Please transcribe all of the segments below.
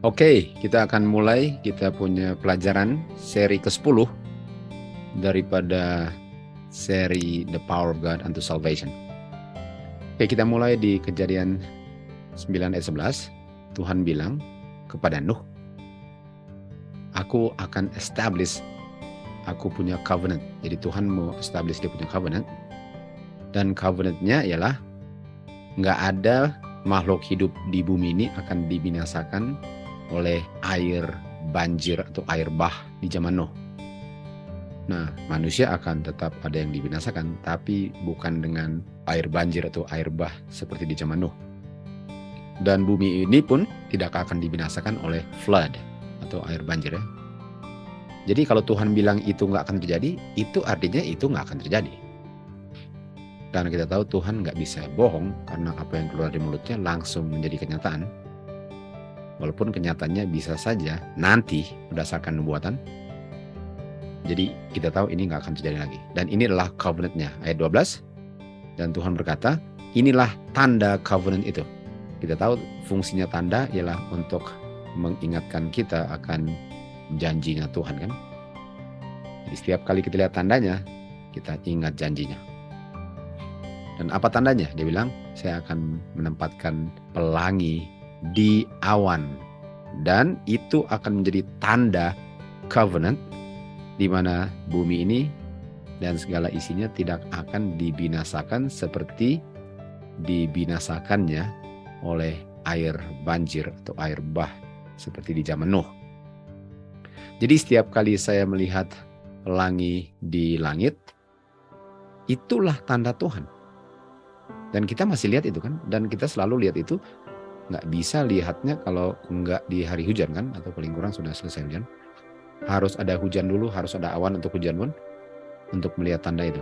Oke, kita akan mulai kita punya pelajaran seri ke-10 daripada seri The Power of God unto Salvation. Oke, kita mulai di Kejadian 9 ayat 11. Tuhan bilang kepada Nuh, aku akan establish, aku punya covenant. Jadi Tuhan mau establish dia punya covenant. Dan covenantnya ialah nggak ada makhluk hidup di bumi ini akan dibinasakan oleh air banjir atau air bah di zaman Nuh. Nah, manusia akan tetap ada yang dibinasakan, tapi bukan dengan air banjir atau air bah seperti di zaman Nuh. Dan bumi ini pun tidak akan dibinasakan oleh flood atau air banjir ya. Jadi kalau Tuhan bilang itu nggak akan terjadi, itu artinya itu nggak akan terjadi. Karena kita tahu Tuhan nggak bisa bohong, karena apa yang keluar dari mulutnya langsung menjadi kenyataan. Walaupun kenyataannya bisa saja nanti berdasarkan nubuatan. Jadi kita tahu ini nggak akan terjadi lagi. Dan ini adalah covenant-nya. Ayat 12. Dan Tuhan berkata, inilah tanda covenant itu. Kita tahu fungsinya tanda ialah untuk mengingatkan kita akan janjinya Tuhan kan. Jadi setiap kali kita lihat tandanya, kita ingat janjinya. Dan apa tandanya? Dia bilang, saya akan menempatkan pelangi di awan, dan itu akan menjadi tanda covenant di mana bumi ini dan segala isinya tidak akan dibinasakan seperti dibinasakannya oleh air banjir atau air bah seperti di zaman Nuh. Jadi setiap kali saya melihat pelangi di langit, itulah tanda Tuhan. Dan kita masih lihat itu kan, dan kita selalu lihat itu. Nggak bisa lihatnya kalau nggak di hari hujan kan, atau paling kurang sudah selesai hujan. Harus ada hujan dulu, harus ada awan untuk hujan pun, untuk melihat tanda itu.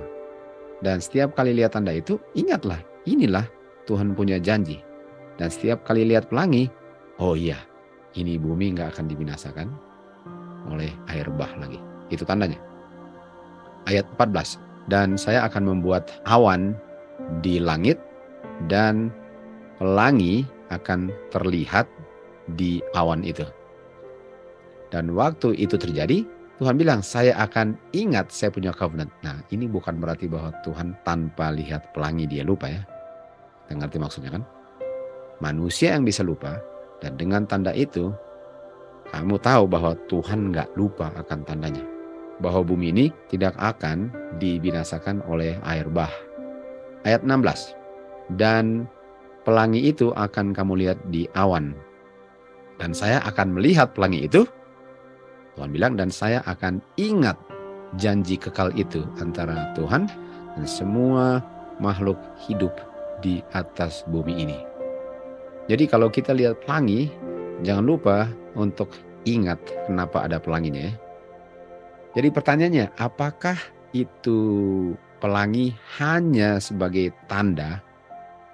Dan setiap kali lihat tanda itu, ingatlah, inilah Tuhan punya janji. Dan setiap kali lihat pelangi, oh iya, ini bumi nggak akan dibinasakan oleh air bah lagi. Itu tandanya. Ayat 14. Dan saya akan membuat awan di langit, dan pelangi akan terlihat di awan itu. Dan waktu itu terjadi, Tuhan bilang, saya akan ingat saya punya covenant. Nah, ini bukan berarti bahwa Tuhan tanpa lihat pelangi dia lupa ya. Kita ngerti maksudnya kan? Manusia yang bisa lupa, dan dengan tanda itu, kamu tahu bahwa Tuhan nggak lupa akan tandanya. Bahwa bumi ini tidak akan dibinasakan oleh air bah. Ayat 16. Dan pelangi itu akan kamu lihat di awan. Dan saya akan melihat pelangi itu. Tuhan bilang, dan saya akan ingat janji kekal itu antara Tuhan dan semua makhluk hidup di atas bumi ini. Jadi kalau kita lihat pelangi, jangan lupa untuk ingat kenapa ada pelanginya. Jadi pertanyaannya, apakah itu pelangi hanya sebagai tanda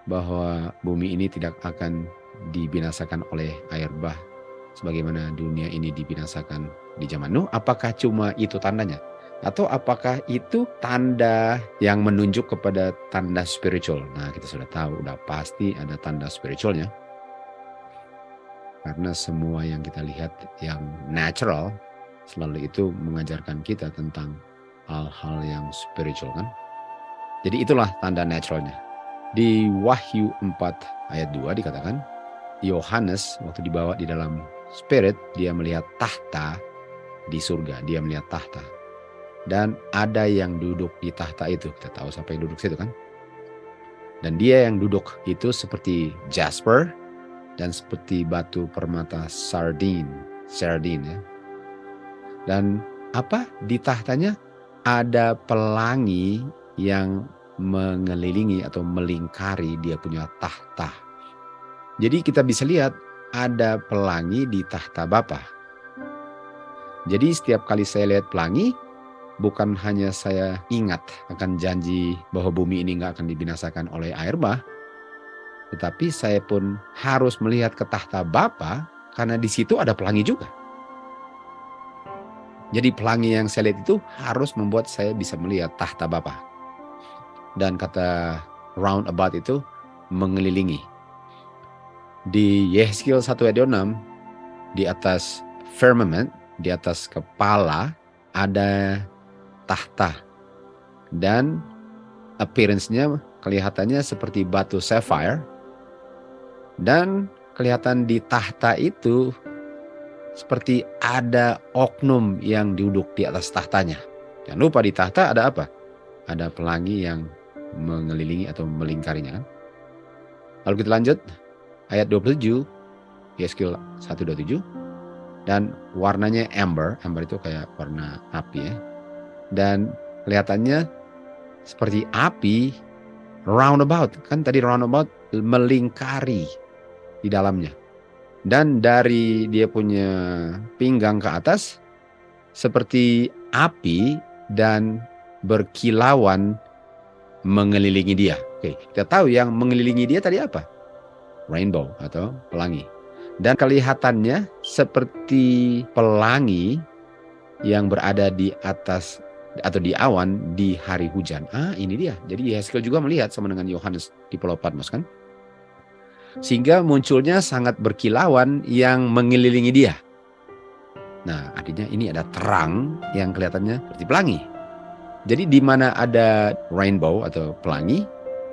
bahwa bumi ini tidak akan dibinasakan oleh air bah sebagaimana dunia ini dibinasakan di zaman Nuh? Apakah cuma itu tandanya? Atau apakah itu tanda yang menunjuk kepada tanda spiritual? Nah, kita sudah tahu, udah pasti ada tanda spiritualnya. Karena semua yang kita lihat yang natural selalu itu mengajarkan kita tentang hal-hal yang spiritual kan. Jadi itulah tanda naturalnya. Di Wahyu 4 ayat 2 dikatakan, Yohanes waktu dibawa di dalam spirit, dia melihat tahta di surga. Dia melihat tahta. Dan ada yang duduk di tahta itu. Kita tahu siapa yang duduk situ kan. Dan dia yang duduk itu seperti jasper dan seperti batu permata sardine ya. Dan apa di tahtanya? Ada pelangi yang mengelilingi atau melingkari dia punya tahta. Jadi kita bisa lihat ada pelangi di tahta Bapa. Jadi setiap kali saya lihat pelangi, bukan hanya saya ingat akan janji bahwa bumi ini nggak akan dibinasakan oleh air bah, tetapi saya pun harus melihat ke tahta Bapa karena di situ ada pelangi juga. Jadi pelangi yang saya lihat itu harus membuat saya bisa melihat tahta Bapa. Dan kata roundabout itu mengelilingi. Di Yehezkiel 1 ayat 6 di atas firmament, di atas kepala ada tahta. Dan appearance-nya kelihatannya seperti batu sapphire. Dan kelihatan di tahta itu seperti ada oknum yang duduk di atas tahtanya. Jangan lupa di tahta ada apa? Ada pelangi yang mengelilingi atau melingkarinya. Lalu kita lanjut ayat 27, Yeskiel 1:27. Dan warnanya amber. Amber itu kayak warna api ya. Dan kelihatannya seperti api roundabout. Kan tadi roundabout melingkari di dalamnya. Dan dari dia punya pinggang ke atas seperti api dan berkilauan mengelilingi dia. Oke, kita tahu yang mengelilingi dia tadi apa? Rainbow atau pelangi. Dan kelihatannya seperti pelangi yang berada di atas atau di awan di hari hujan. Ini dia. Jadi Yeskiel juga melihat sama dengan Yohanes di Pulau Patmos kan. Sehingga munculnya sangat berkilauan yang mengelilingi dia. Nah, artinya ini ada terang yang kelihatannya seperti pelangi. Jadi di mana ada rainbow atau pelangi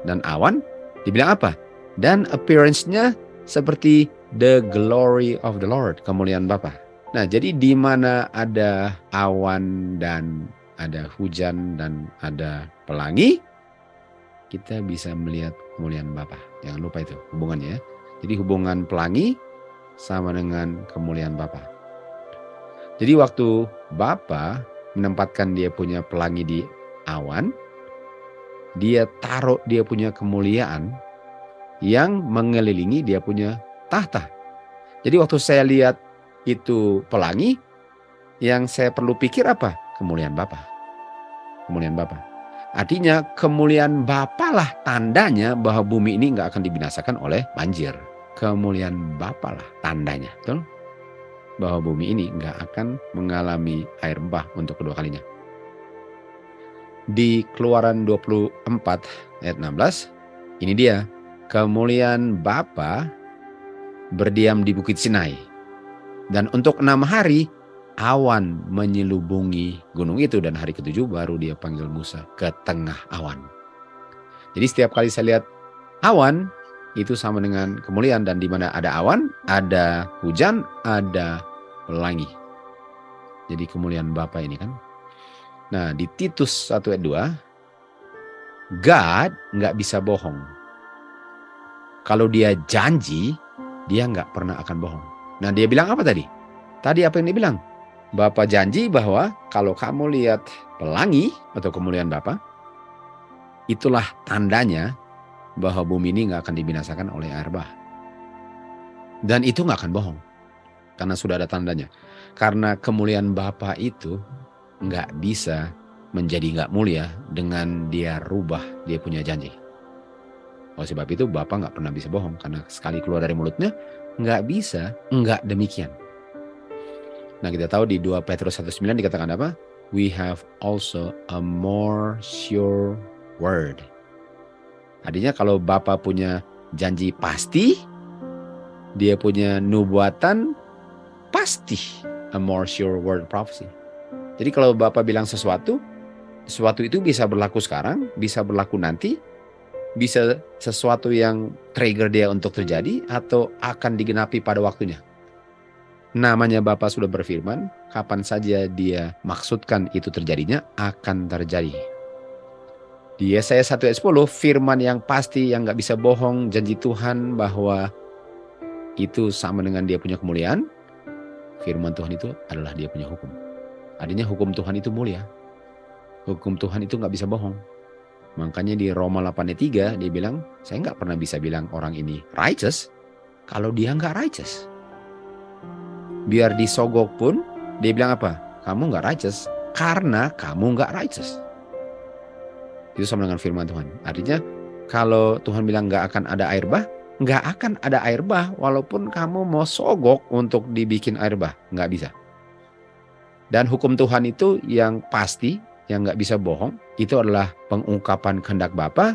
dan awan, dibilang apa? Dan appearance-nya seperti the glory of the Lord, kemuliaan Bapa. Nah, jadi di mana ada awan dan ada hujan dan ada pelangi, kita bisa melihat kemuliaan Bapa. Jangan lupa itu hubungannya ya. Jadi hubungan pelangi sama dengan kemuliaan Bapa. Jadi waktu Bapa menempatkan dia punya pelangi di awan, dia taruh dia punya kemuliaan yang mengelilingi dia punya tahta. Jadi waktu saya lihat itu pelangi, yang saya perlu pikir apa? Kemuliaan Bapa. Kemuliaan Bapa. Artinya kemuliaan Bapa lah tandanya bahwa bumi ini nggak akan dibinasakan oleh banjir. Kemuliaan Bapa lah tandanya, betul? Bahwa bumi ini nggak akan mengalami air bah untuk kedua kalinya. Di Keluaran 24 ayat 16, ini dia. Kemuliaan Bapa berdiam di Bukit Sinai. Dan untuk 6 hari awan menyelubungi gunung itu, dan hari ke-7 baru dia panggil Musa ke tengah awan. Jadi setiap kali saya lihat awan itu sama dengan kemuliaan, dan di mana ada awan, ada hujan, ada pelangi. Jadi kemuliaan Bapa ini kan. Nah, di Titus 1 ayat 2, God nggak bisa bohong. Kalau dia janji, dia nggak pernah akan bohong. Nah, dia bilang apa tadi? Tadi apa yang dia bilang? Bapa janji bahwa kalau kamu lihat pelangi atau kemuliaan Bapa, itulah tandanya bahwa bumi ini nggak akan dibinasakan oleh air bah. Dan itu nggak akan bohong, karena sudah ada tandanya. Karena kemuliaan Bapa itu nggak bisa menjadi nggak mulia dengan dia rubah dia punya janji. Oleh sebab itu Bapa nggak pernah bisa bohong, karena sekali keluar dari mulutnya nggak bisa nggak demikian. Nah, kita tahu di 2 Petrus 1:9 dikatakan apa? We have also a more sure word. Artinya kalau Bapa punya janji pasti, dia punya nubuatan pasti, a more sure word prophecy. Jadi kalau Bapa bilang sesuatu itu bisa berlaku sekarang, bisa berlaku nanti, bisa sesuatu yang trigger dia untuk terjadi atau akan digenapi pada waktunya. Namanya Bapa sudah berfirman, kapan saja dia maksudkan itu terjadinya akan terjadi. Di Yesaya 1 ayat 10, firman yang pasti, yang gak bisa bohong, janji Tuhan bahwa itu sama dengan dia punya kemuliaan. Firman Tuhan itu adalah dia punya hukum. Artinya hukum Tuhan itu mulia. Hukum Tuhan itu gak bisa bohong. Makanya di Roma 8 ayat 3 dia bilang, saya gak pernah bisa bilang orang ini righteous kalau dia gak righteous. Biar disogok pun, dia bilang apa? Kamu gak righteous karena kamu gak righteous. Itu sama dengan firman Tuhan. Artinya kalau Tuhan bilang gak akan ada air bah, gak akan ada air bah walaupun kamu mau sogok untuk dibikin air bah. Gak bisa. Dan hukum Tuhan itu yang pasti, yang gak bisa bohong, itu adalah pengungkapan kehendak Bapa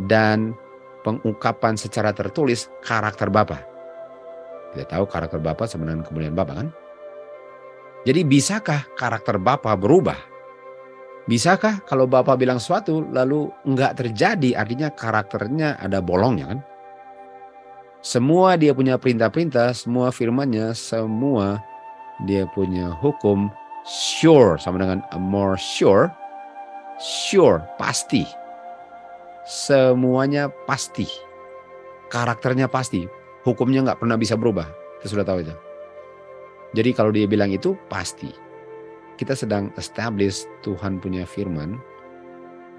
dan pengungkapan secara tertulis karakter Bapa. Kita tahu karakter Bapa sama dengan kemuliaan Bapa kan? Jadi bisakah karakter Bapa berubah? Bisakah kalau Bapa bilang sesuatu lalu enggak terjadi, artinya karakternya ada bolongnya kan? Semua dia punya perintah-perintah, semua firman-Nya, semua dia punya hukum, sure sama dengan more sure, pasti. Semuanya pasti. Karakternya pasti. Hukumnya nggak pernah bisa berubah. Kita sudah tahu itu. Jadi kalau dia bilang itu pasti. Kita sedang establish Tuhan punya firman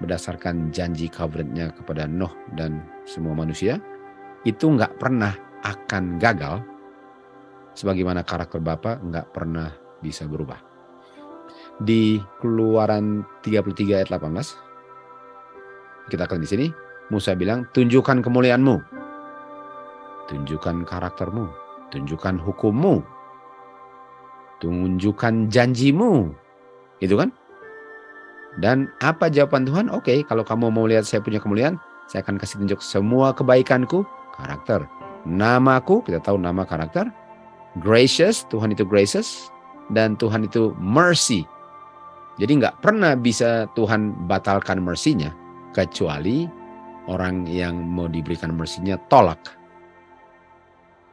berdasarkan janji covenant-Nya kepada Nuh dan semua manusia. Itu nggak pernah akan gagal. Sebagaimana karakter Bapa nggak pernah bisa berubah. Di Keluaran 33 ayat 18, kita akan di sini, Musa bilang, tunjukkan kemuliaan-Mu, tunjukkan karakter-Mu, tunjukkan hukum-Mu, tunjukkan janji-Mu, gitu kan? Dan apa jawaban Tuhan? Oke, kalau kamu mau lihat saya punya kemuliaan, saya akan kasih tunjuk semua kebaikan-Ku, karakter. Namaku, kita tahu nama karakter. Gracious, Tuhan itu gracious, dan Tuhan itu mercy. Jadi nggak pernah bisa Tuhan batalkan mercy-Nya, kecuali orang yang mau diberikan mercy-Nya tolak.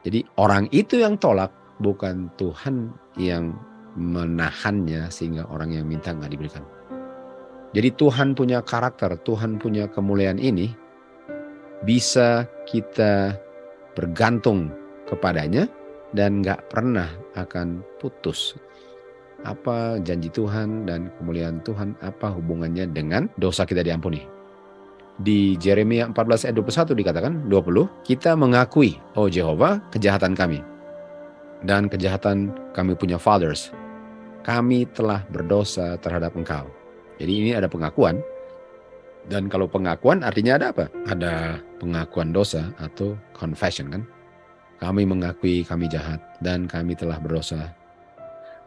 Jadi orang itu yang tolak, bukan Tuhan yang menahannya sehingga orang yang minta nggak diberikan. Jadi Tuhan punya karakter, Tuhan punya kemuliaan ini bisa kita bergantung kepadanya dan nggak pernah akan putus. Apa janji Tuhan dan kemuliaan Tuhan, apa hubungannya dengan dosa kita diampuni? Di Yeremia 14 ayat 21 dikatakan, 20, kita mengakui, oh Jehovah, kejahatan kami dan kejahatan kami punya fathers. Kami telah berdosa terhadap Engkau. Jadi ini ada pengakuan. Dan kalau pengakuan artinya ada apa? Ada pengakuan dosa atau confession kan? Kami mengakui kami jahat dan kami telah berdosa.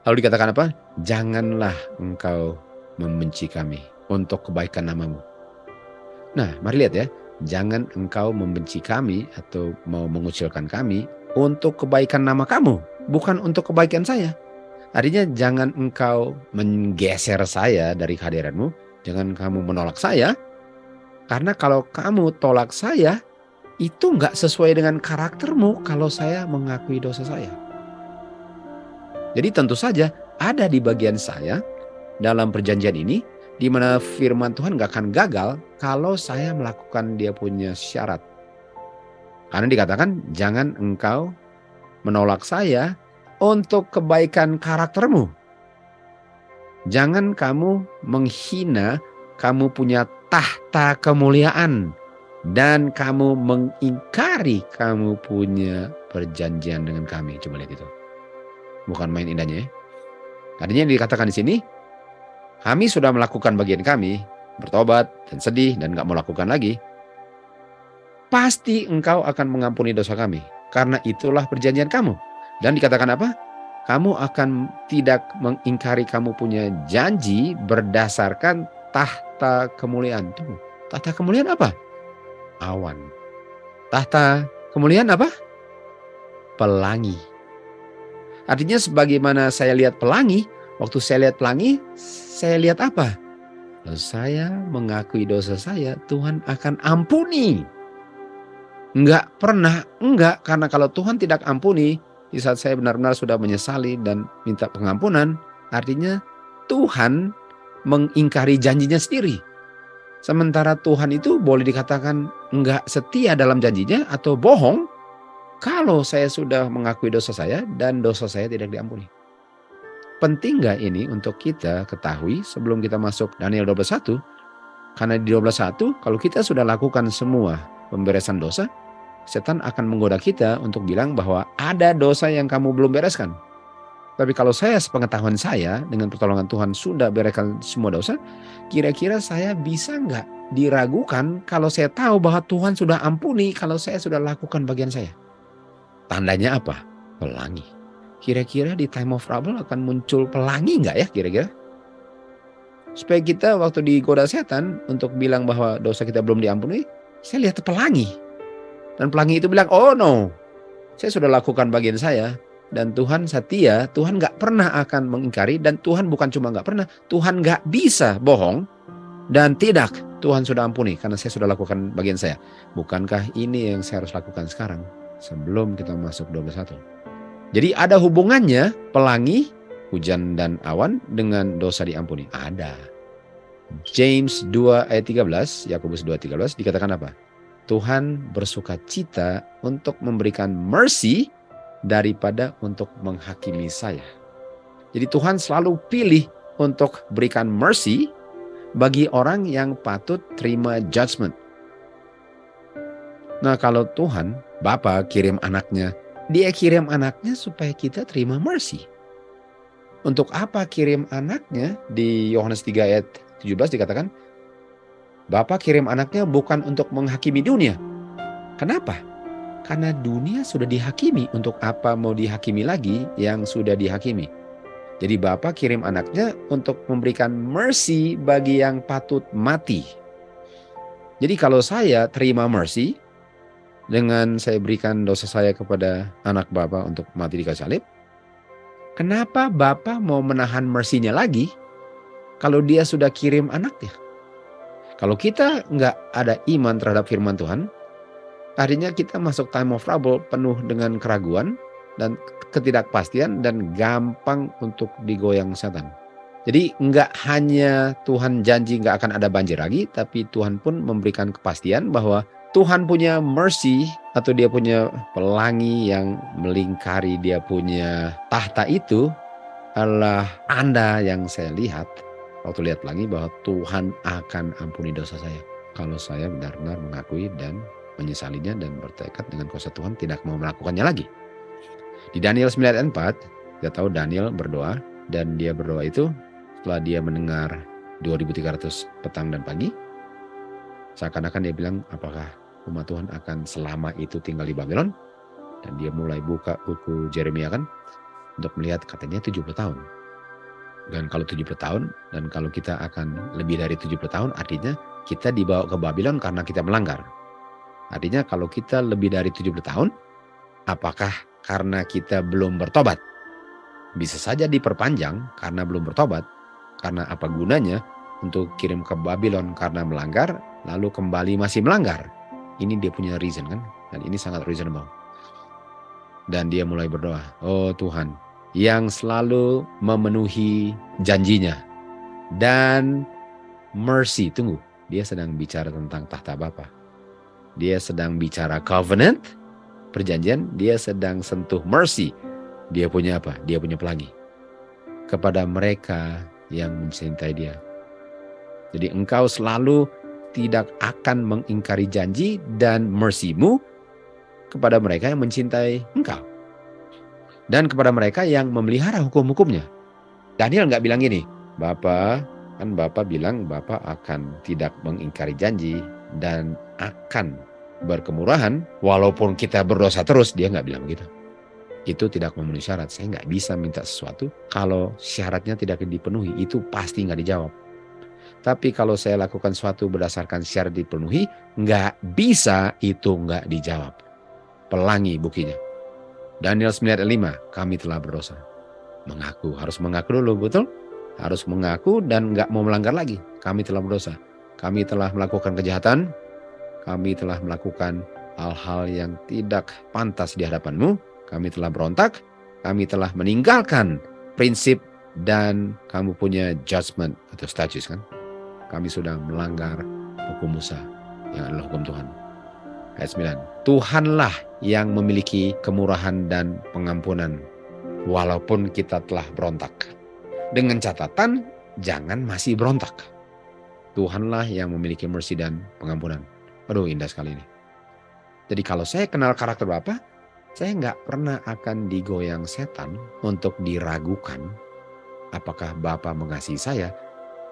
Lalu dikatakan apa? Janganlah engkau membenci kami untuk kebaikan nama-Mu. Nah, mari lihat ya. Jangan engkau membenci kami atau mau mengucilkan kami untuk kebaikan nama Kamu, bukan untuk kebaikan saya. Artinya jangan engkau menggeser saya dari kehadiran-Mu. Jangan kamu menolak saya. Karena kalau kamu tolak saya, itu nggak sesuai dengan karakter-Mu kalau saya mengakui dosa saya. Jadi tentu saja ada di bagian saya dalam perjanjian ini, di mana firman Tuhan nggak akan gagal kalau saya melakukan dia punya syarat. Karena dikatakan jangan engkau menolak saya untuk kebaikan karakter-Mu. Jangan kamu menghina kamu punya tahta kemuliaan dan kamu mengingkari kamu punya perjanjian dengan kami. Coba lihat itu. Bukan main indahnya ya. Artinya dikatakan di sini, kami sudah melakukan bagian kami, bertobat dan sedih dan gak mau lakukan lagi. Pasti engkau akan mengampuni dosa kami. Karena itulah perjanjian kamu. Dan dikatakan apa? Kamu akan tidak mengingkari kamu punya janji berdasarkan tahta kemuliaan. Tuh, tahta kemuliaan apa? Awan. Tahta kemuliaan apa? Pelangi. Artinya sebagaimana saya lihat pelangi, waktu saya lihat pelangi, saya lihat apa? Lalu saya mengakui dosa saya, Tuhan akan ampuni. Enggak pernah, enggak. Karena kalau Tuhan tidak ampuni, di saat saya benar-benar sudah menyesali dan minta pengampunan, artinya Tuhan mengingkari janjinya sendiri. Sementara Tuhan itu boleh dikatakan enggak setia dalam janjinya atau bohong kalau saya sudah mengakui dosa saya dan dosa saya tidak diampuni. Penting nggak ini untuk kita ketahui sebelum kita masuk Daniel 12:1? Karena di 12:1 kalau kita sudah lakukan semua pemberesan dosa, setan akan menggoda kita untuk bilang bahwa ada dosa yang kamu belum bereskan. Tapi kalau saya sepengetahuan saya dengan pertolongan Tuhan sudah bereskan semua dosa, kira-kira saya bisa nggak diragukan kalau saya tahu bahwa Tuhan sudah ampuni kalau saya sudah lakukan bagian saya? Tandanya apa? Pelangi. Kira-kira di time of trouble akan muncul pelangi nggak ya kira-kira? Supaya kita waktu digoda setan untuk bilang bahwa dosa kita belum diampuni, saya lihat pelangi. Dan pelangi itu bilang, oh no, Saya sudah lakukan bagian saya. Dan Tuhan setia, Tuhan gak pernah akan mengingkari. Dan Tuhan bukan cuma gak pernah, Tuhan gak bisa bohong. Dan tidak, Tuhan sudah ampuni karena saya sudah lakukan bagian saya. Bukankah ini yang saya harus lakukan sekarang sebelum kita masuk 21? Jadi ada hubungannya pelangi, hujan dan awan dengan dosa diampuni. Ada. James 2 ayat 13, Yakobus 2:13 dikatakan apa? Tuhan bersuka cita untuk memberikan mercy daripada untuk menghakimi saya. Jadi Tuhan selalu pilih untuk berikan mercy bagi orang yang patut terima judgment. Nah, kalau Tuhan, Bapa kirim anaknya, dia kirim anaknya supaya kita terima mercy. Untuk apa kirim anaknya? Di Yohanes 3 ayat 17 dikatakan, Bapa kirim anaknya bukan untuk menghakimi dunia. Kenapa? Karena dunia sudah dihakimi. Untuk apa mau dihakimi lagi yang sudah dihakimi? Jadi Bapa kirim anaknya untuk memberikan mercy bagi yang patut mati. Jadi kalau saya terima mercy, dengan saya berikan dosa saya kepada anak Bapa untuk mati di kayu salib, kenapa Bapa mau menahan mercy-nya lagi kalau dia sudah kirim anaknya? Kalau kita nggak ada iman terhadap firman Tuhan, artinya kita masuk time of trouble penuh dengan keraguan dan ketidakpastian dan gampang untuk digoyang setan. Jadi nggak hanya Tuhan janji nggak akan ada banjir lagi, tapi Tuhan pun memberikan kepastian bahwa Tuhan punya mercy atau dia punya pelangi yang melingkari dia punya tahta itu adalah tanda yang saya lihat waktu lihat pelangi bahwa Tuhan akan ampuni dosa saya. Kalau saya benar-benar mengakui dan menyesalinya dan bertekad dengan kuasa Tuhan tidak mau melakukannya lagi. Di Daniel 9 ayat 4, kita tahu Daniel berdoa dan dia berdoa itu setelah dia mendengar 2300 petang dan pagi. Seakan-akan dia bilang, apakah umat Tuhan akan selama itu tinggal di Babylon? Dan dia mulai buka buku Yeremia kan untuk melihat katanya 70 tahun. Dan kalau 70 tahun dan kalau kita akan lebih dari 70 tahun artinya kita dibawa ke Babylon karena kita melanggar. Artinya kalau kita lebih dari 70 tahun, apakah karena kita belum bertobat? Bisa saja diperpanjang karena belum bertobat. Karena apa gunanya untuk kirim ke Babylon karena melanggar, lalu kembali masih melanggar? Ini dia punya reason kan? Dan ini sangat reasonable. Dan dia mulai berdoa, oh Tuhan, yang selalu memenuhi janjinya. Dan mercy, tunggu, dia sedang bicara tentang tahta Bapa. Dia sedang bicara covenant, perjanjian, dia sedang sentuh mercy. Dia punya apa? Dia punya pelangi kepada mereka yang mencintai dia. Jadi engkau selalu tidak akan mengingkari janji dan mercy-mu kepada mereka yang mencintai engkau. Dan kepada mereka yang memelihara hukum-hukumnya. Daniel nggak bilang gini, Bapa, kan Bapa bilang Bapa akan tidak mengingkari janji dan akan berkemurahan walaupun kita berdosa terus. Dia nggak bilang begitu. Itu tidak memenuhi syarat. Saya nggak bisa minta sesuatu kalau syaratnya tidak dipenuhi. Itu pasti nggak dijawab. Tapi kalau saya lakukan sesuatu berdasarkan syarat dipenuhi, nggak bisa, itu nggak dijawab. Pelangi buktinya. Daniel 9 ayat 5, kami telah berdosa. Mengaku, harus mengaku dulu, betul? Harus mengaku dan nggak mau melanggar lagi. Kami telah berdosa. Kami telah melakukan kejahatan. Kami telah melakukan hal-hal yang tidak pantas di hadapan-Mu. Kami telah berontak. Kami telah meninggalkan prinsip dan kamu punya judgment atau statutes kan. Kami sudah melanggar hukum Musa yang adalah hukum Tuhan. Ayat 9. Tuhanlah yang memiliki kemurahan dan pengampunan walaupun kita telah berontak. Dengan catatan jangan masih berontak. Tuhanlah yang memiliki mercy dan pengampunan. Aduh, indah sekali ini. Jadi kalau saya kenal karakter Bapa, saya nggak pernah akan digoyang setan untuk diragukan apakah Bapa mengasihi saya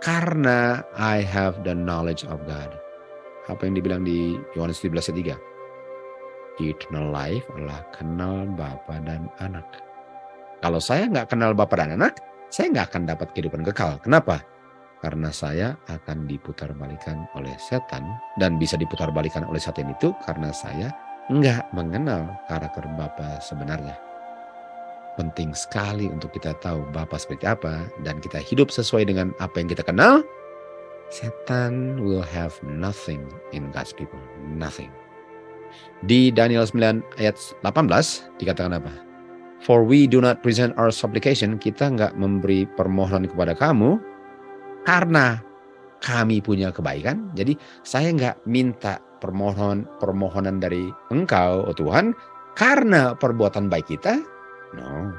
karena I have the knowledge of God. Apa yang dibilang di Yohanes 17 ayat 3? Eternal life adalah kenal Bapa dan anak. Kalau saya nggak kenal Bapa dan anak, saya nggak akan dapat kehidupan kekal. Kenapa? Karena saya akan diputar balikan oleh setan dan bisa diputar balikan oleh setan itu karena saya nggak mengenal karakter Bapa sebenarnya. Penting sekali untuk kita tahu Bapa seperti apa dan kita hidup sesuai dengan apa yang kita kenal. Setan will have nothing in God's people. Nothing. Di Daniel 9 ayat 18 dikatakan apa? For we do not present our supplication. Kita nggak memberi permohonan kepada kamu karena kami punya kebaikan. Jadi saya nggak minta permohonan dari Engkau, oh Tuhan, karena perbuatan baik kita. No.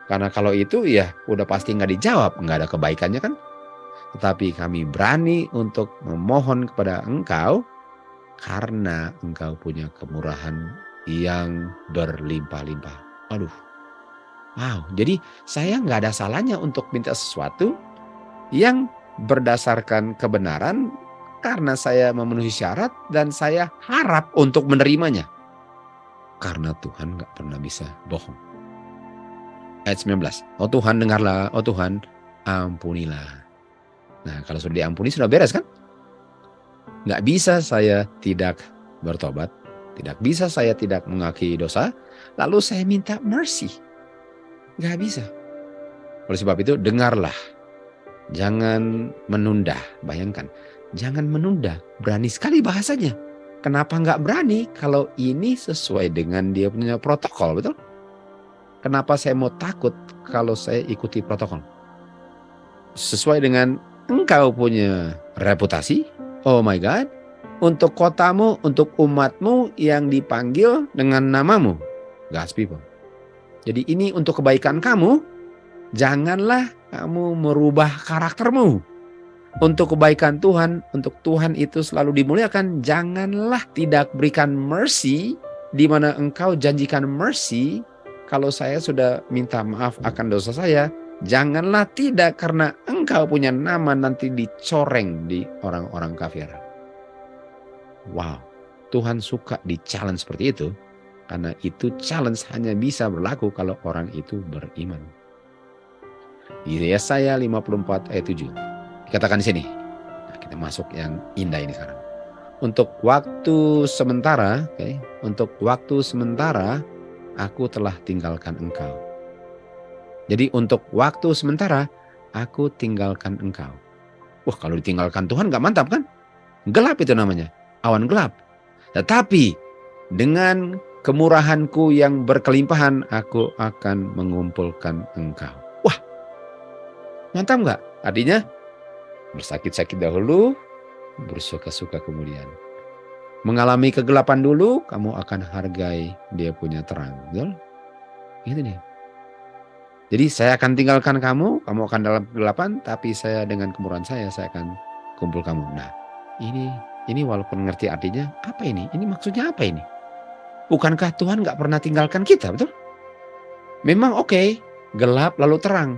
Karena kalau itu ya udah pasti nggak dijawab, nggak ada kebaikannya kan. Tetapi kami berani untuk memohon kepada Engkau karena Engkau punya kemurahan yang berlimpah-limpah. Aduh, wow. Jadi saya nggak ada salahnya untuk minta sesuatu yang berdasarkan kebenaran karena saya memenuhi syarat dan saya harap untuk menerimanya. Karena Tuhan nggak pernah bisa bohong. Ayat 19. Oh Tuhan dengarlah, oh Tuhan ampunilah. Nah kalau sudah diampuni sudah beres kan? Nggak bisa saya tidak bertobat. Tidak bisa saya tidak mengakui dosa. Lalu saya minta mercy. Nggak bisa. Oleh sebab itu dengarlah. Jangan menunda. Bayangkan. Jangan menunda. Berani sekali bahasanya. Kenapa nggak berani? Kalau ini sesuai dengan dia punya protokol, betul? Kenapa saya mau takut kalau saya ikuti protokol? Sesuai dengan engkau punya reputasi. Oh my God. Untuk kotamu, untuk umatmu yang dipanggil dengan namamu. God's people. Jadi ini untuk kebaikan kamu. Janganlah kamu merubah karaktermu. Untuk kebaikan Tuhan, untuk Tuhan itu selalu dimuliakan. Janganlah tidak berikan mercy. Di mana engkau janjikan mercy. Kalau saya sudah minta maaf akan dosa saya, janganlah tidak karena engkau punya nama nanti dicoreng di orang-orang kafir. Wow, Tuhan suka di-challenge seperti itu. Karena itu challenge hanya bisa berlaku kalau orang itu beriman. Di Yesaya 54 ayat 7. Dikatakan di sini. Nah, kita masuk yang indah ini sekarang. Untuk waktu sementara, untuk waktu sementara, aku telah tinggalkan engkau. Jadi untuk waktu sementara, aku tinggalkan engkau. Wah kalau ditinggalkan Tuhan gak mantap kan? Gelap itu namanya, awan gelap. Tetapi dengan kemurahanku yang berkelimpahan, aku akan mengumpulkan engkau. Wah, mantap gak? Artinya bersakit-sakit dahulu, bersuka-suka kemudian. Mengalami kegelapan dulu, kamu akan hargai dia punya terang. Betul? Gitu dia. Jadi saya akan tinggalkan kamu, kamu akan dalam kegelapan, tapi saya dengan kemurahan saya akan kumpul kamu. Nah, ini walaupun ngerti artinya, apa ini? Ini maksudnya apa ini? Bukankah Tuhan gak pernah tinggalkan kita, betul? Memang oke, gelap lalu terang.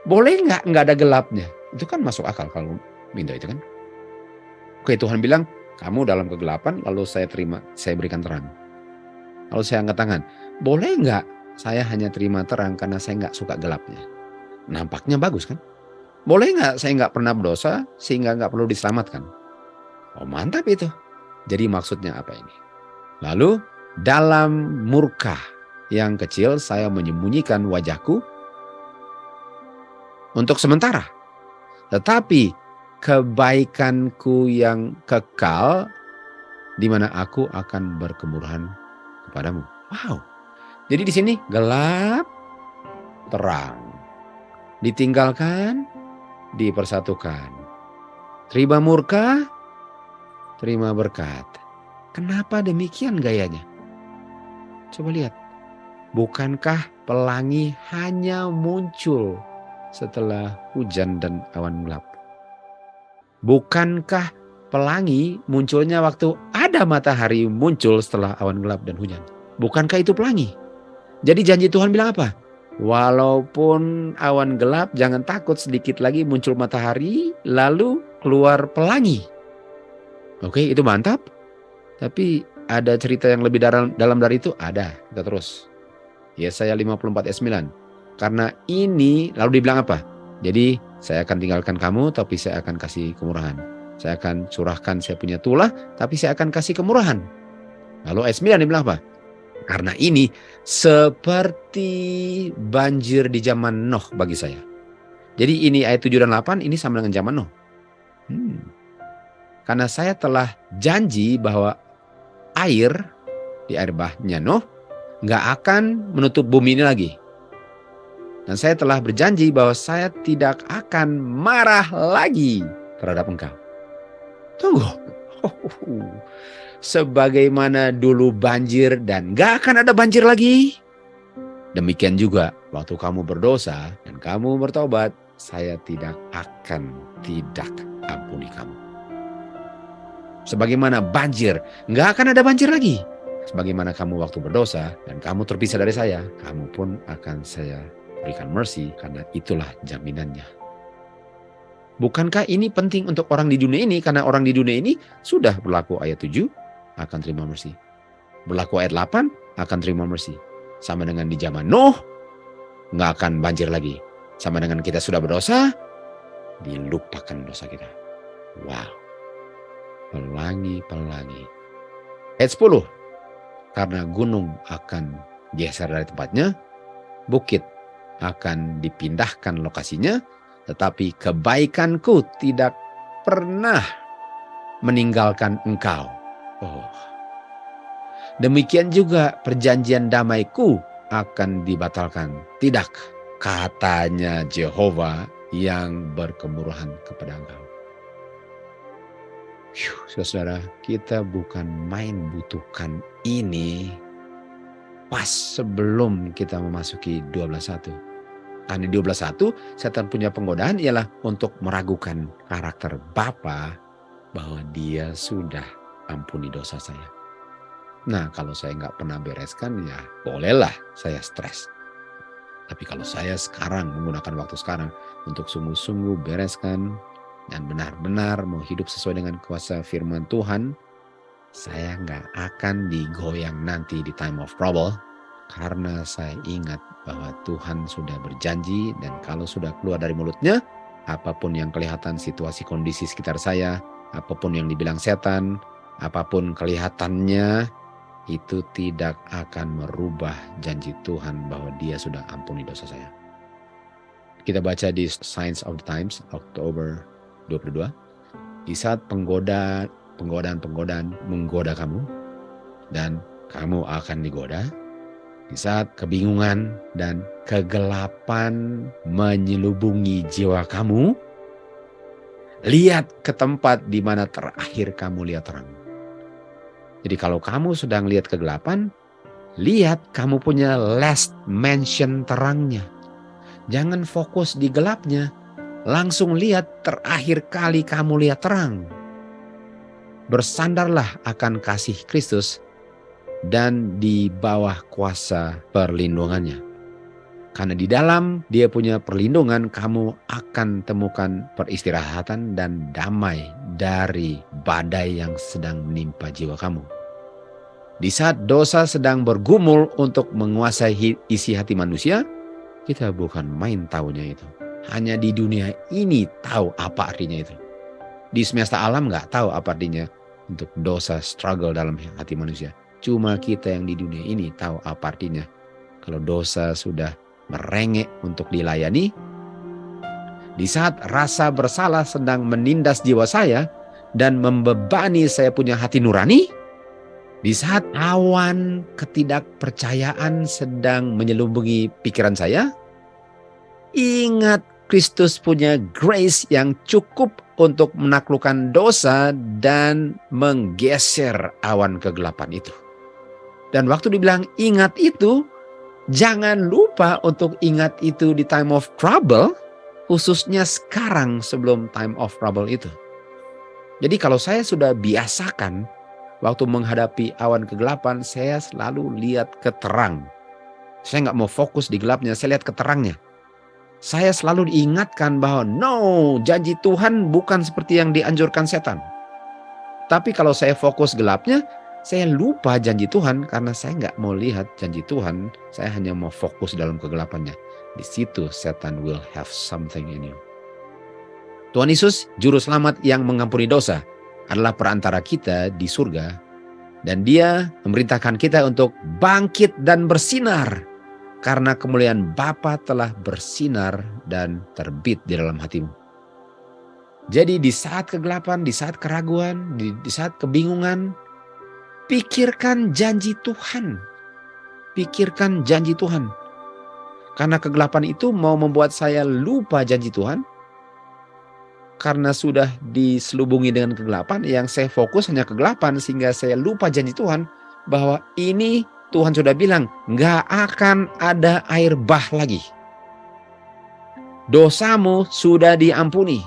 Boleh nggak ada gelapnya? Itu kan masuk akal kalau minta itu kan. Oke, Tuhan bilang, kamu dalam kegelapan lalu saya berikan terang. Lalu saya angkat tangan. Boleh nggak saya hanya terima terang karena saya nggak suka gelapnya? Nampaknya bagus kan? Boleh nggak saya nggak pernah berdosa sehingga nggak perlu diselamatkan? Oh mantap itu. Jadi maksudnya apa ini? Lalu dalam murka yang kecil saya menyembunyikan wajahku untuk sementara. Tetapi kebaikanku yang kekal di mana aku akan berkemurahan kepadamu. Wow. Jadi di sini gelap, terang. Ditinggalkan, dipersatukan. Terima murka, terima berkat. Kenapa demikian gayanya? Coba lihat. Bukankah pelangi hanya muncul setelah hujan dan awan gelap? Bukankah pelangi munculnya waktu ada matahari muncul setelah awan gelap dan hujan? Bukankah itu pelangi? Jadi janji Tuhan bilang apa? Walaupun awan gelap, jangan takut, sedikit lagi muncul matahari, lalu keluar pelangi. Oke, itu mantap. Tapi ada cerita yang lebih dalam dari itu? Ada. Kita terus. Yesaya 54 ayat 9. Karena ini, lalu dibilang apa? Jadi saya akan tinggalkan kamu, tapi saya akan kasih kemurahan. Saya akan curahkan saya punya tulah, tapi saya akan kasih kemurahan. Lalu ayat 9 dia bilang apa? Karena ini seperti banjir di zaman Nuh bagi saya. Jadi ini ayat 7 dan 8 ini sama dengan zaman Nuh. Karena saya telah janji bahwa air di air bahnya Nuh nggak akan menutup bumi ini lagi. Dan saya telah berjanji bahwa saya tidak akan marah lagi terhadap engkau. Tunggu. Sebagaimana dulu banjir dan gak akan ada banjir lagi. Demikian juga waktu kamu berdosa dan kamu bertobat, saya tidak ampuni kamu. Sebagaimana banjir, gak akan ada banjir lagi. Sebagaimana kamu waktu berdosa dan kamu terpisah dari saya, kamu pun akan saya berikan mercy, karena itulah jaminannya. Bukankah ini penting untuk orang di dunia ini? Karena orang di dunia ini sudah berlaku ayat 7 akan terima mercy. Berlaku ayat 8 akan terima mercy. Sama dengan di zaman Nuh, nggak akan banjir lagi. Sama dengan kita sudah berdosa, dilupakan dosa kita. Wow. Pelangi-pelangi. Ayat 10. Karena gunung akan geser dari tempatnya, bukit akan dipindahkan lokasinya, tetapi kebaikanku tidak pernah meninggalkan engkau. Demikian juga perjanjian damaiku akan dibatalkan. Tidak, katanya Jehovah yang berkemurahan kepada engkau. Saudara, kita bukan main butuhkan ini pas sebelum kita memasuki 12:1. Karena di 12:1 setan punya penggodaan ialah untuk meragukan karakter Bapa bahwa dia sudah ampuni dosa saya. Nah, kalau saya nggak pernah bereskan, ya bolehlah saya stres. Tapi kalau saya sekarang menggunakan waktu sekarang untuk sungguh-sungguh bereskan dan benar-benar mau hidup sesuai dengan kuasa firman Tuhan, saya nggak akan digoyang nanti di time of trouble. Karena saya ingat bahwa Tuhan sudah berjanji, dan kalau sudah keluar dari mulutnya, apapun yang kelihatan situasi kondisi sekitar saya, apapun yang dibilang setan, apapun kelihatannya, itu tidak akan merubah janji Tuhan bahwa dia sudah ampuni dosa saya. Kita baca di Signs of the Times, Oktober 22. Di saat penggodaan menggoda kamu, dan kamu akan digoda. Di saat kebingungan dan kegelapan menyelubungi jiwa kamu, lihat ke tempat di mana terakhir kamu lihat terang. Jadi kalau kamu sedang lihat kegelapan, lihat kamu punya last mention terangnya. Jangan fokus di gelapnya, langsung lihat terakhir kali kamu lihat terang. Bersandarlah akan kasih Kristus dan di bawah kuasa perlindungannya. Karena di dalam dia punya perlindungan, kamu akan temukan peristirahatan dan damai dari badai yang sedang menimpa jiwa kamu. Di saat dosa sedang bergumul untuk menguasai isi hati manusia, kita bukan main taunya itu. Hanya di dunia ini tahu apa artinya itu. Di semesta alam nggak tahu apa artinya untuk dosa struggle dalam hati manusia. Cuma kita yang di dunia ini tahu apa artinya. Kalau dosa sudah merengek untuk dilayani, di saat rasa bersalah sedang menindas jiwa saya dan membebani saya punya hati nurani, di saat awan ketidakpercayaan sedang menyelubungi pikiran saya, ingat Kristus punya grace yang cukup untuk menaklukkan dosa dan menggeser awan kegelapan itu. Dan waktu dibilang ingat itu, jangan lupa untuk ingat itu di time of trouble, khususnya sekarang sebelum time of trouble itu. Jadi kalau saya sudah biasakan waktu menghadapi awan kegelapan, saya selalu lihat ke terang. Saya nggak mau fokus di gelapnya, saya lihat ke terangnya. Saya selalu diingatkan bahwa janji Tuhan bukan seperti yang dianjurkan setan. Tapi kalau saya fokus gelapnya, saya lupa janji Tuhan karena saya nggak mau lihat janji Tuhan. Saya hanya mau fokus dalam kegelapannya. Di situ setan will have something in you. Tuhan Yesus, Juru Selamat yang mengampuni dosa, adalah perantara kita di surga Dan dia memerintahkan kita untuk bangkit dan bersinar. Karena kemuliaan Bapa telah bersinar dan terbit di dalam hatimu. Jadi di saat kegelapan, di saat keraguan, di saat kebingungan, pikirkan janji Tuhan. Pikirkan janji Tuhan. Karena kegelapan itu mau membuat saya lupa janji Tuhan. Karena sudah diselubungi dengan kegelapan, yang saya fokus hanya kegelapan sehingga saya lupa janji Tuhan. Bahwa ini Tuhan sudah bilang, gak akan ada air bah lagi. Dosamu sudah diampuni.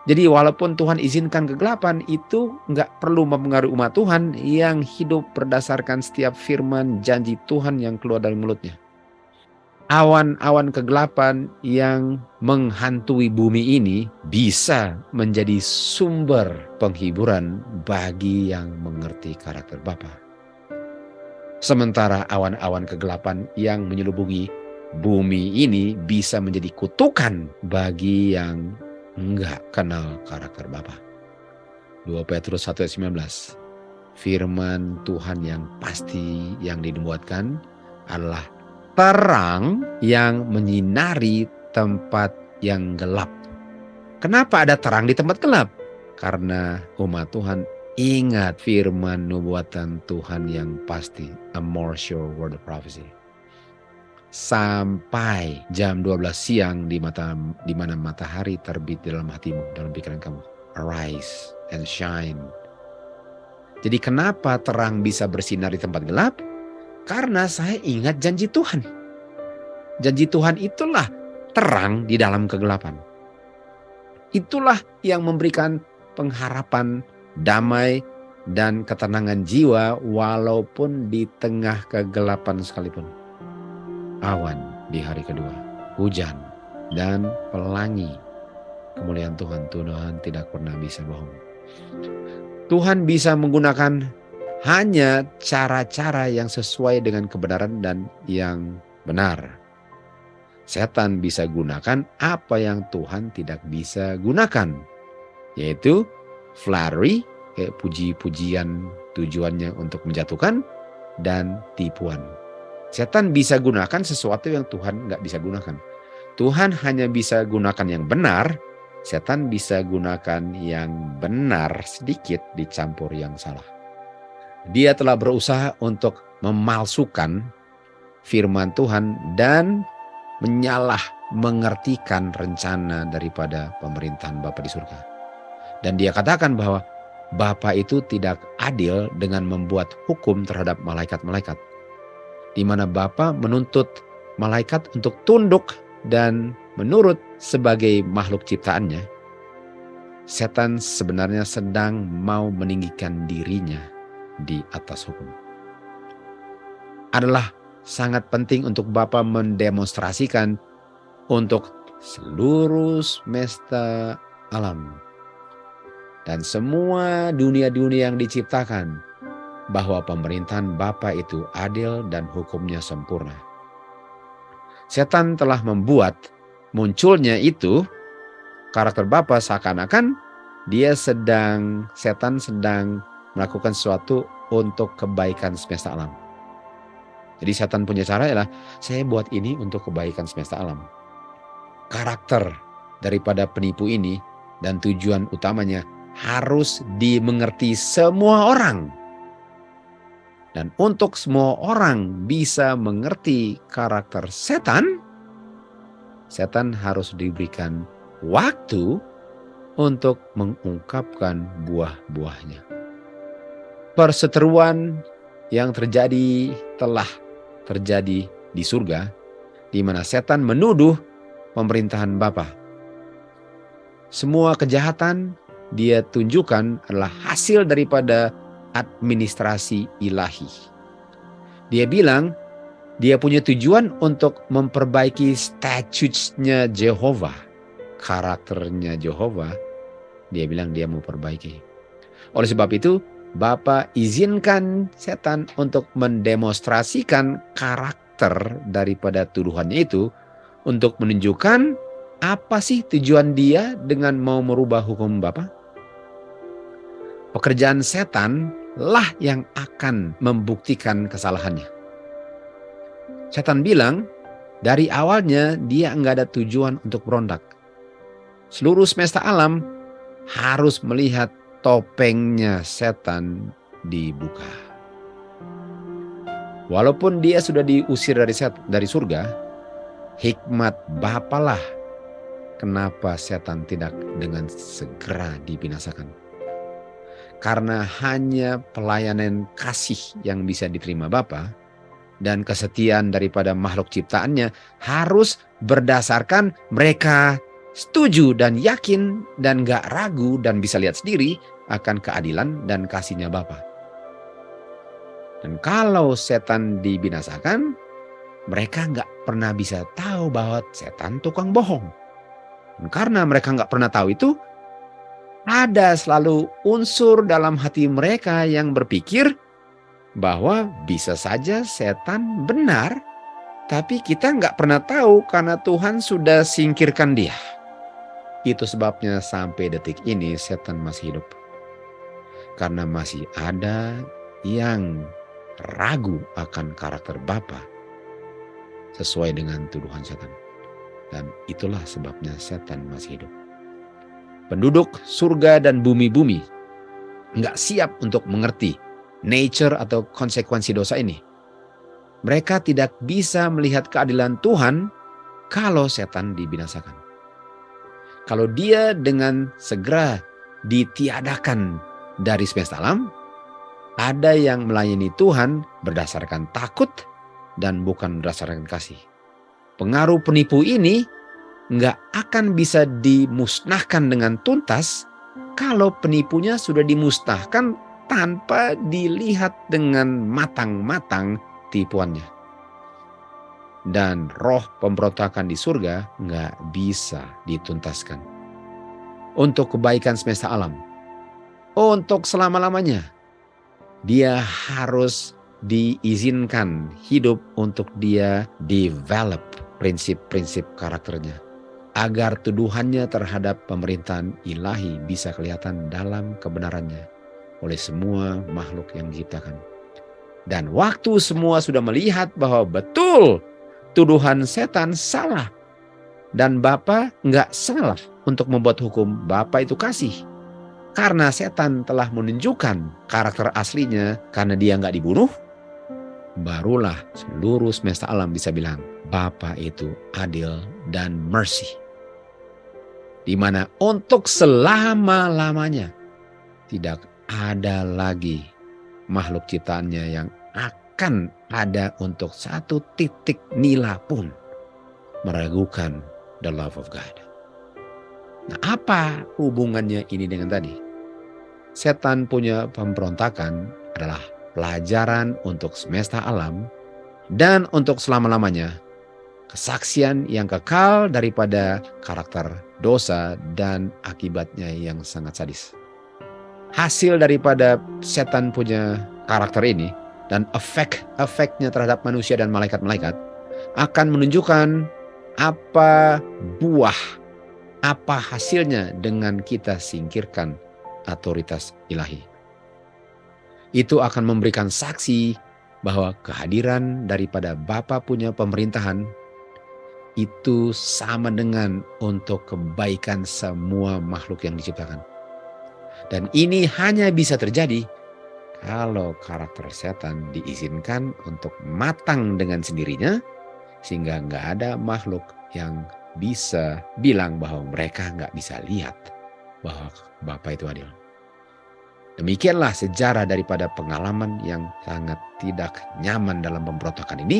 Jadi walaupun Tuhan izinkan kegelapan, itu gak perlu mempengaruhi umat Tuhan yang hidup berdasarkan setiap firman janji Tuhan yang keluar dari mulutnya. Awan-awan kegelapan yang menghantui bumi ini bisa menjadi sumber penghiburan bagi yang mengerti karakter Bapa. Sementara awan-awan kegelapan yang menyelubungi bumi ini bisa menjadi kutukan bagi yang enggak kenal karakter Bapa. 2 Petrus 1 ayat 19. Firman Tuhan yang pasti yang dinubuatkan adalah terang yang menyinari tempat yang gelap. Kenapa ada terang di tempat gelap? Karena umat Tuhan ingat firman nubuatan Tuhan yang pasti, a more sure word of prophecy. Sampai jam 12 siang di mana matahari terbit di dalam hatimu, dalam pikiran kamu. Arise and shine. Jadi kenapa terang bisa bersinar di tempat gelap? Karena saya ingat janji Tuhan. Janji Tuhan itulah terang di dalam kegelapan. Itulah yang memberikan pengharapan, damai, dan ketenangan jiwa walaupun di tengah kegelapan sekalipun. Awan di hari kedua, hujan, dan pelangi. Kemuliaan Tuhan tidak pernah bisa bohong. Tuhan bisa menggunakan hanya cara-cara yang sesuai dengan kebenaran dan yang benar. Setan bisa gunakan apa yang Tuhan tidak bisa gunakan, yaitu flattery, kayak puji-pujian tujuannya untuk menjatuhkan, dan tipuan. Setan bisa gunakan sesuatu yang Tuhan nggak bisa gunakan. Tuhan hanya bisa gunakan yang benar, setan bisa gunakan yang benar sedikit dicampur yang salah. Dia telah berusaha untuk memalsukan firman Tuhan dan menyalah mengertikan rencana daripada pemerintahan Bapa di surga. Dan dia katakan bahwa Bapa itu tidak adil dengan membuat hukum terhadap malaikat-malaikat, di mana Bapa menuntut malaikat untuk tunduk dan menurut sebagai makhluk ciptaannya. Setan sebenarnya sedang mau meninggikan dirinya di atas hukum. Adalah sangat penting untuk Bapa mendemonstrasikan untuk seluruh semesta alam dan semua dunia-dunia yang diciptakan bahwa pemerintahan Bapa itu adil dan hukumnya sempurna. Setan telah membuat munculnya itu karakter Bapa seakan-akan setan sedang melakukan sesuatu untuk kebaikan semesta alam. Jadi setan punya cara adalah saya buat ini untuk kebaikan semesta alam. Karakter daripada penipu ini dan tujuan utamanya harus dimengerti semua orang. Dan untuk semua orang bisa mengerti karakter setan, setan harus diberikan waktu untuk mengungkapkan buah-buahnya. Perseteruan yang telah terjadi di surga, di mana setan menuduh pemerintahan Bapa. Semua kejahatan dia tunjukkan adalah hasil daripada administrasi ilahi. Dia bilang dia punya tujuan untuk memperbaiki statutes-nya Jehovah, karakternya Jehovah. Dia bilang dia mau perbaiki. Oleh sebab itu, Bapa izinkan setan untuk mendemonstrasikan karakter daripada tuduhannya itu untuk menunjukkan apa sih tujuan dia dengan mau merubah hukum Bapa. Pekerjaan setan lah yang akan membuktikan kesalahannya. Setan bilang, dari awalnya dia nggak ada tujuan untuk berontak. Seluruh semesta alam harus melihat topengnya setan dibuka. Walaupun dia sudah diusir dari surga, hikmat Bapalah kenapa setan tidak dengan segera dibinasakan. Karena hanya pelayanan kasih yang bisa diterima Bapa dan kesetiaan daripada makhluk ciptaannya harus berdasarkan mereka setuju dan yakin dan gak ragu dan bisa lihat sendiri akan keadilan dan kasihnya Bapa. Dan kalau setan dibinasakan, mereka gak pernah bisa tahu bahwa setan tukang bohong. Dan karena mereka gak pernah tahu itu, ada selalu unsur dalam hati mereka yang berpikir bahwa bisa saja setan benar, tapi kita nggak pernah tahu karena Tuhan sudah singkirkan dia. Itu sebabnya sampai detik ini setan masih hidup. Karena masih ada yang ragu akan karakter Bapa sesuai dengan tuduhan setan. Dan itulah sebabnya setan masih hidup. Penduduk surga dan bumi-bumi nggak siap untuk mengerti nature atau konsekuensi dosa ini. Mereka tidak bisa melihat keadilan Tuhan kalau setan dibinasakan. Kalau dia dengan segera ditiadakan dari semesta alam, ada yang melayani Tuhan berdasarkan takut dan bukan berdasarkan kasih. Pengaruh penipu ini nggak akan bisa dimusnahkan dengan tuntas kalau penipunya sudah dimusnahkan tanpa dilihat dengan matang-matang tipuannya. Dan roh pemberontakan di surga nggak bisa dituntaskan. Untuk kebaikan semesta alam, untuk selama-lamanya, dia harus diizinkan hidup untuk dia develop prinsip-prinsip karakternya. Agar tuduhannya terhadap pemerintahan ilahi bisa kelihatan dalam kebenarannya oleh semua makhluk yang diciptakan. Dan waktu semua sudah melihat bahwa betul tuduhan setan salah dan Bapa nggak salah untuk membuat hukum, Bapa itu kasih. Karena setan telah menunjukkan karakter aslinya karena dia nggak dibunuh, barulah seluruh semesta alam bisa bilang Bapa itu adil dan mercy. Di mana untuk selama-lamanya tidak ada lagi makhluk ciptaannya yang akan ada untuk satu titik nila pun meragukan the love of God. Nah, apa hubungannya ini dengan tadi? Setan punya pemberontakan adalah pelajaran untuk semesta alam dan untuk selama-lamanya. Kesaksian yang kekal daripada karakter dosa dan akibatnya yang sangat sadis. Hasil daripada setan punya karakter ini dan efeknya terhadap manusia dan malaikat-malaikat akan menunjukkan apa buah, apa hasilnya dengan kita singkirkan otoritas ilahi. Itu akan memberikan saksi bahwa kehadiran daripada Bapa punya pemerintahan itu sama dengan untuk kebaikan semua makhluk yang diciptakan. Dan ini hanya bisa terjadi kalau karakter setan diizinkan untuk matang dengan sendirinya, sehingga nggak ada makhluk yang bisa bilang bahwa mereka nggak bisa lihat bahwa Bapa itu adil. Demikianlah sejarah daripada pengalaman yang sangat tidak nyaman dalam pemberontakan ini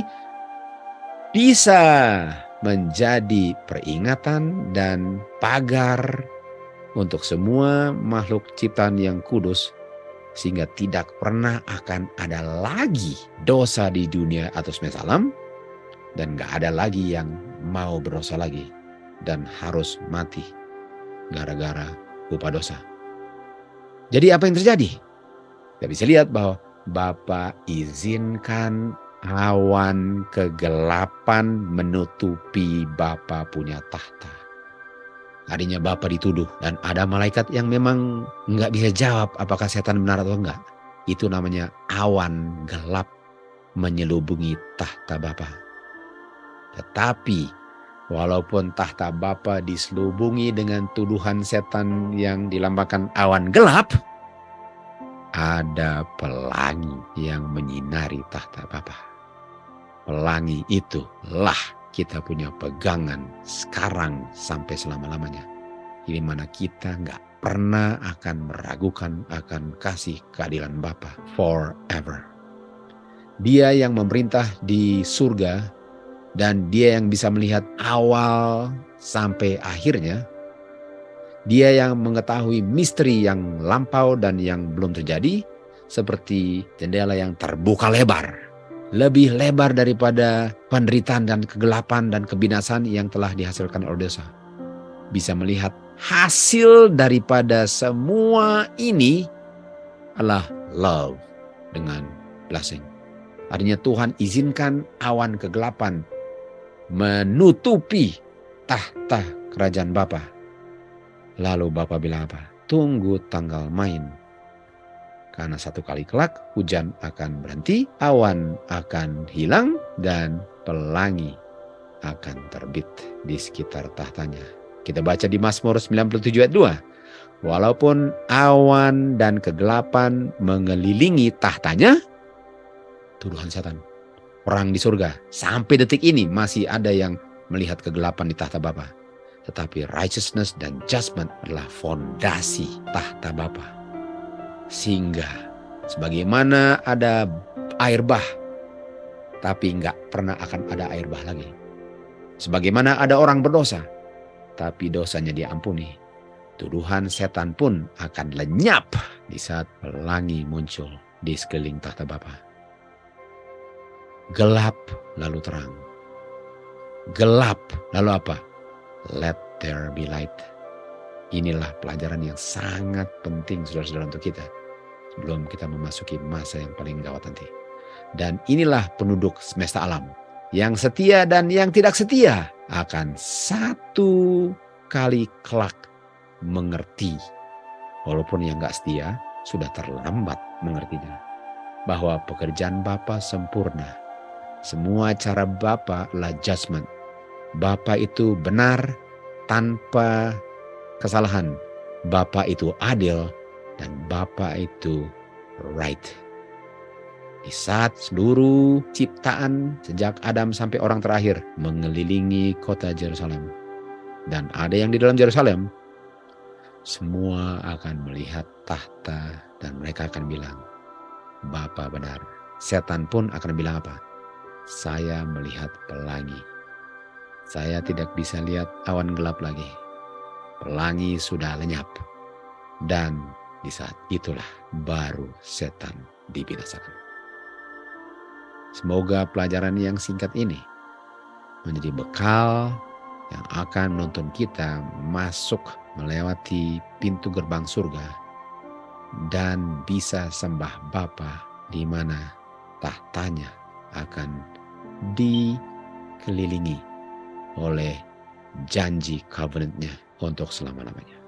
bisa menjadi peringatan dan pagar untuk semua makhluk ciptaan yang kudus, sehingga tidak pernah akan ada lagi dosa di dunia atau semesta alam, dan gak ada lagi yang mau berdosa lagi dan harus mati gara-gara upah dosa. Jadi apa yang terjadi? Kita bisa lihat bahwa Bapa izinkan awan kegelapan menutupi Bapa punya tahta. Artinya Bapa dituduh dan ada malaikat yang memang nggak bisa jawab apakah setan benar atau enggak. Itu namanya awan gelap menyelubungi tahta Bapa. Tetapi walaupun tahta Bapa diselubungi dengan tuduhan setan yang dilambangkan awan gelap, ada pelangi yang menyinari tahta Bapa. Pelangi itulah kita punya pegangan sekarang sampai selama-lamanya. Di mana kita nggak pernah akan meragukan akan kasih keadilan Bapa forever. Dia yang memerintah di surga dan dia yang bisa melihat awal sampai akhirnya. Dia yang mengetahui misteri yang lampau dan yang belum terjadi, seperti jendela yang terbuka lebar. Lebih lebar daripada penderitaan dan kegelapan dan kebinasan yang telah dihasilkan oleh dosa. Bisa melihat hasil daripada semua ini adalah love dengan blessing. Artinya Tuhan izinkan awan kegelapan menutupi tahta kerajaan Bapa. Lalu Bapa bilang apa? Tunggu tanggal main. Karena satu kali kelak hujan akan berhenti, awan akan hilang, dan pelangi akan terbit di sekitar tahtanya. Kita baca di Mazmur 97 ayat 2. Walaupun awan dan kegelapan mengelilingi tahtanya, tuduhan setan, perang di surga. Sampai detik ini masih ada yang melihat kegelapan di tahta Bapa. Tetapi righteousness dan judgment adalah fondasi tahta Bapa. Sehingga sebagaimana ada air bah, tapi nggak pernah akan ada air bah lagi. Sebagaimana ada orang berdosa, tapi dosanya diampuni. Tuduhan setan pun akan lenyap di saat pelangi muncul di sekeliling tahta Bapa. Gelap lalu terang. Gelap lalu apa? Let there be light. Inilah pelajaran yang sangat penting saudara-saudara untuk kita. Sebelum kita memasuki masa yang paling gawat nanti. Dan inilah penduduk semesta alam. Yang setia dan yang tidak setia akan satu kali kelak mengerti. Walaupun yang gak setia sudah terlambat mengertinya. Bahwa pekerjaan Bapa sempurna. Semua cara Bapa adalah judgment. Bapa itu benar tanpa kesalahan. Bapa itu adil dan Bapa itu right. Di saat seluruh ciptaan sejak Adam sampai orang terakhir mengelilingi kota Yerusalem. Dan ada yang di dalam Yerusalem, semua akan melihat tahta dan mereka akan bilang, Bapa benar. Setan pun akan bilang apa? Saya melihat pelangi. Saya tidak bisa lihat awan gelap lagi. Pelangi sudah lenyap. Dan di saat itulah baru setan dibinasakan. Semoga pelajaran yang singkat ini menjadi bekal yang akan menuntun kita masuk melewati pintu gerbang surga dan bisa sembah Bapa di mana tahtanya akan dikelilingi oleh janji covenant-nya untuk selama-lamanya.